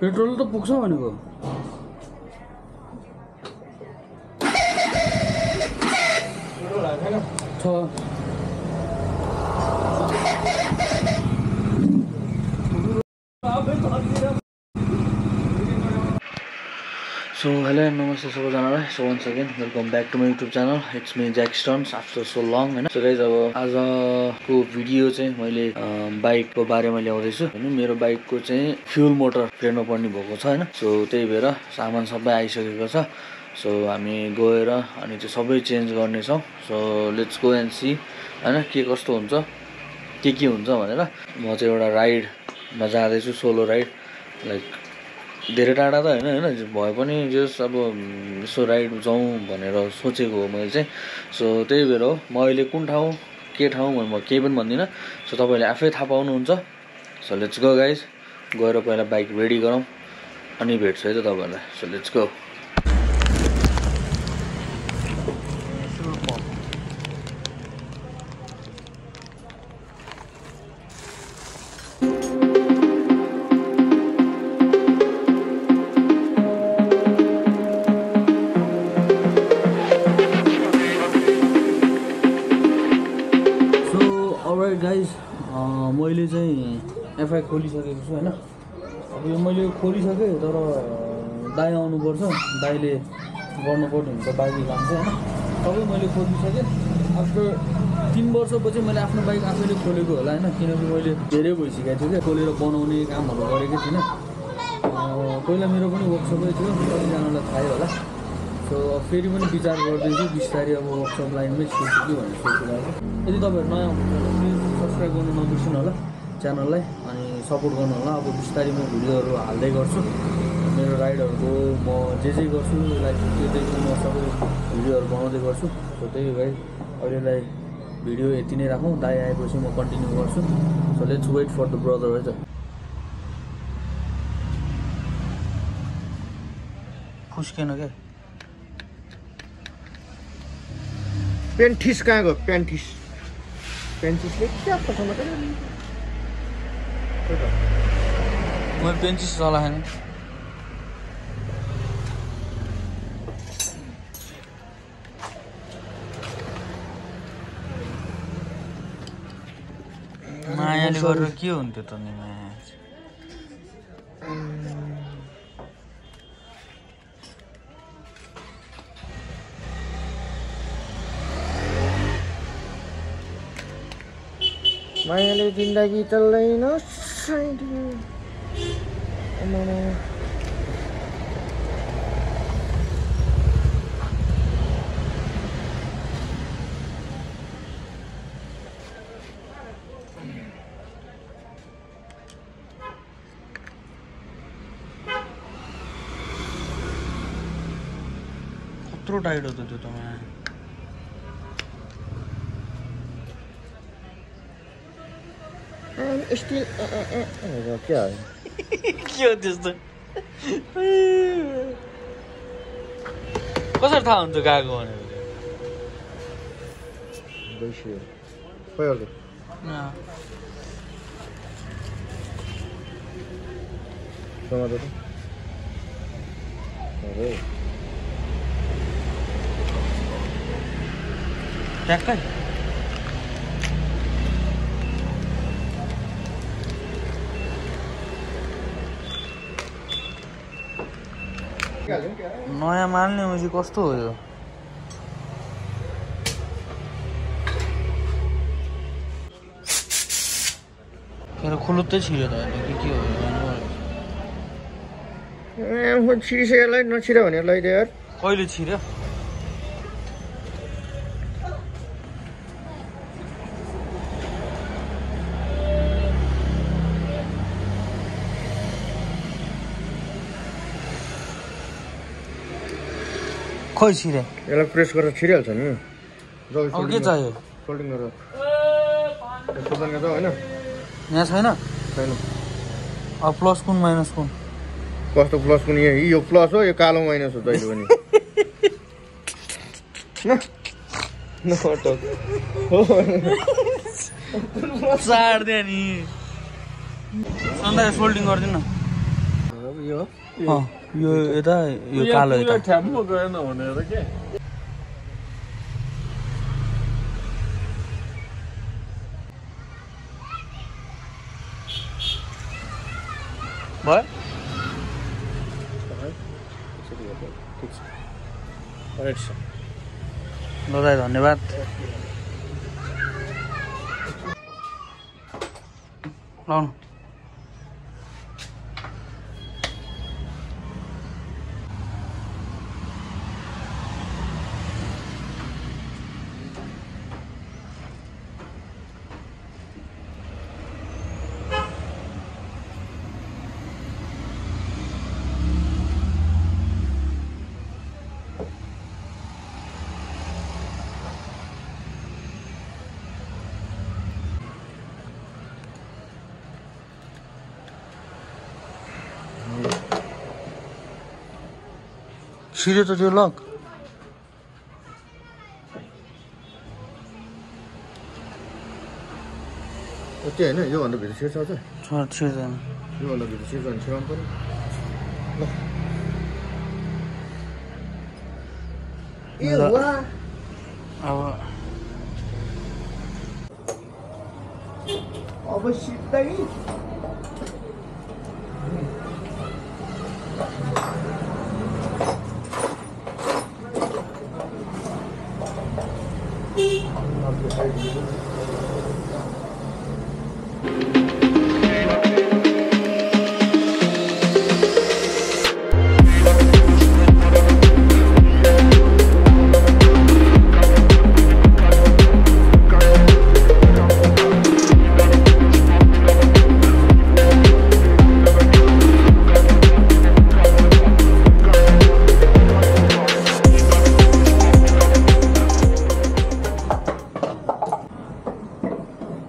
Petrol त पुग्छ भनेको छ So hello and namaste सबैजनालाई so once again welcome back to my YouTube channel. It's me Jack Stunts after so long हैन. So guys अब आजको भिडियो चाहिँ मैले बाइकको बारेमा ल्याउँदै छु हैन. मेरो बाइकको चाहिँ फ्युल मोटर फेर्नु पर्ने भएको छ हैन. सो त्यही भएर सामान सबै आइसकेको छ. सो हामी गएर अनि चाहिँ सबै चेन्ज गर्ने छौं. So let's go and see हैन के कस्तो हुन्छ के हुन्छ भनेर. म चाहिँ एउटा राइडमा जाँदै छु, सोलो राइड. लाइक धेरै टाढा त हैन भए पनि जस अब यसो राइड जाउँ भनेर सोचेको हो मैले चाहिँ. सो त्यही भएर हो म अहिले कुन ठाउँ के ठाउँ म केही पनि भन्दिनँ. सो तपाईले आफै थाहा पाउनुहुन्छ. So let's go guys. गएर पहिला बाइक रेडी गरौँ अनि भेट्छु है त तपाईहरुलाई. So let's go. गाइज मैले चाहिँ एफआई खोलिसकेको छु हैन. अब यो मैले खोलिसकेँ तर दाइ आउनुपर्छ. दाइले गर्नुपर्ने हुन्छ बाइक काम चाहिँ हैन. सबै मैले खोलिसकेँ. आफ्टर 3 वर्षपछि मैले आफ्नो बाइक आफैले खोलेको होला हैन. किनकि मैले धेरै भइसकेको थियो क्या खोलेर बनाउने कामहरू गरेकै थिइनँ. पहिला मेरो पनि वर्कसपै थियो, कतिजनालाई थाहै होला. सो फेरि पनि विचार गर्दैछु बिस्तारै अब वर्कसप लाइनमै छिर्छु कि भनेर सोचिरहेको. यदि तपाईँहरू नयाँ हुनुहुन्छ प्लिज सब्सक्राइब गर्नु नबिर्सनु होला च्यानललाई अनि सपोर्ट गर्नु होला. अब बिस्तारै म भिडियोहरू हाल्दै गर्छु मेरो राइडहरूको. म जे गर्छु लाइक त्यो म सबै भिडियोहरू बनाउँदै गर्छु. सो त्यही भए अहिलेलाई भिडियो यति नै राखौँ. दाइ आएपछि म कन्टिन्यू गर्छु. So let's wait for the brother है त. फुस्केन क्या पेन्टिस कहाँ गयो? पेन्टिसले क्या पठाउनु पर्यो? मैं पेन्टिस चलाएन. मायाले गरेर के हुन्थ्यो त नि माया. मायाले जिन्दगी चल्दैन कत्रो टाइट होतो त्यो त माया. स्टिल क्या हो के हो त्यस्तो? कसरी थाहा हुन्छ गएको भनेर? गइसक्यो भइहाल्यो. टमाटर अरे ट्याक्कै नयाँ माल्ने मुजी कस्तो हो यो? मेरो खुलुत्तै छिर्यो त के हो यो? छिरिसकेलाई नछिर्यो भने लैदे यार. कहिले छिर्यो? खोइ छिरे. यसलाई प्रेस गरेर छिरिहाल्छ नि. अब के चाहियो? फोल्डिङ गरेर फोल्डिङ गर्दा हैन. यहाँ छैन. अब प्लस कुन माइनस कुन? कस्तो प्लस कुन? यो प्लस हो, यो कालो माइनस हो जहिले पनि. न साड्दे नि. सन्दा फोल्डिङ गर्दिन. यो यो यता यो कालो यता ठ्याम्म गएन भनेर के भयो ल दाइ धन्यवाद लाउनु छिर्यो त त्यो लक त्यो होइन योभन्दा भित्र छिर्छ अझ छिर्दैन योभन्दा भित्र छिर्छ भने छिराउनु पर्यो अब सिधै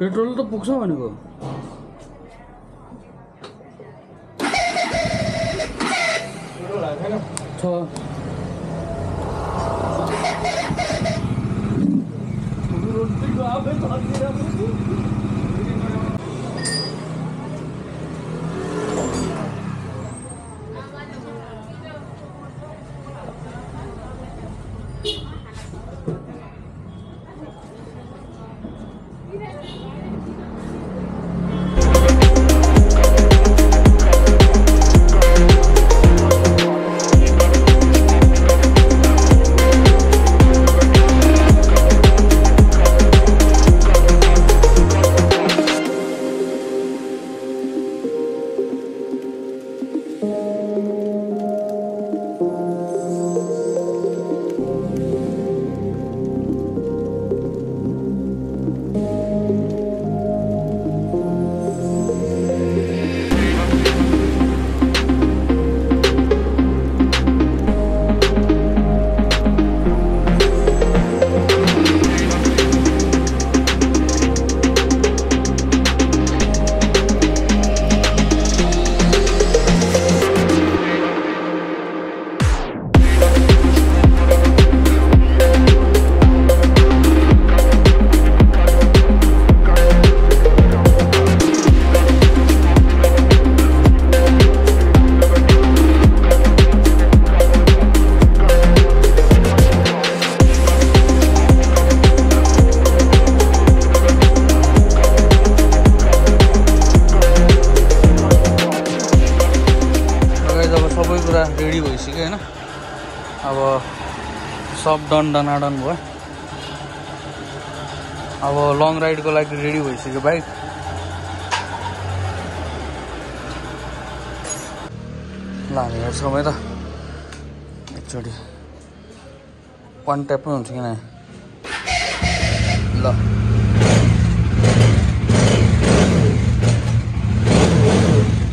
पेट्रोल त पुग्छ भनेको छ रेडी भइसक्यो हैन अब सब डनाडन भयो अब लङ राइडको लागि रेडी भइसक्यो बाइक ल हामी हेर्छौँ है त एकचोटि वान ट्यापमै हुन्छ किन ल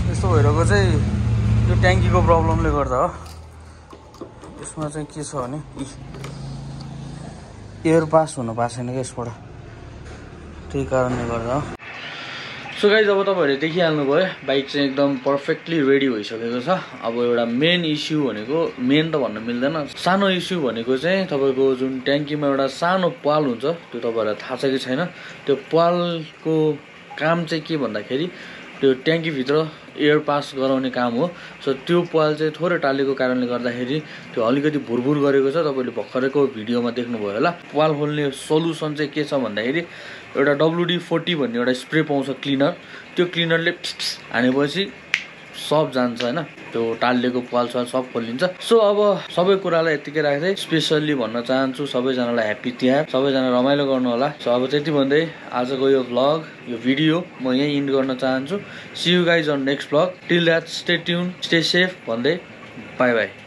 यस्तो भइरहेको चाहिँ यो ट्याङ्कीको प्रब्लमले गर्दा हो यसमा चाहिँ के छ भने एयर पास हुन पाएको छैन क्या यसबाट त्यही कारणले गर्दा हो सो गाइज अब तपाईहरुले देखिहाल्नुभयो बाइक चाहिँ एकदम पर्फेक्टली रेडी भइसकेको छ अब एउटा मेन इस्यु भनेको मेन त भन्न मिल्दैन सानो इस्यु भनेको चाहिँ तपाईको जुन ट्याङ्कीमा एउटा सानो पाल हुन्छ त्यो तपाईहरुलाई थाहा छ कि छैन त्यो पालको काम चाहिँ के भन्दाखेरि त्यो ट्याङ्कीभित्र एयर पास गराउने काम हो। सो त्यो पाल चाहिँ थोरै टालेको कारणले गर्दाखेरि त्यो अलिकति भुरभुर गरेको छ। तपाईँले भर्खरैको भिडियोमा देख्नुभयो होला। पाल खोल्ने सल्युसन चाहिँ के छ भन्दाखेरि एउटा WD-40 भन्ने एउटा स्प्रे पाउँछ क्लिनर, त्यो क्लिनरले हानेपछि सब जान्छ हैन, त्यो टालिएको पाल सब खोलिन्छ। सो अब सबै कुरालाई यतिकै राख्दै स्पेसल्ली भन्न चाहन्छु सबैजनालाई ह्याप्पी तिहार, सबैजना रमाइलो गर्नु होला। सो अब त्यति भन्दै आजको यो भ्लग, यो भिडियो म यही इन्ड गर्न चाहन्छु। See you guys on next vlog. Till that stay tune, stay safe भन्दै बाई बाई।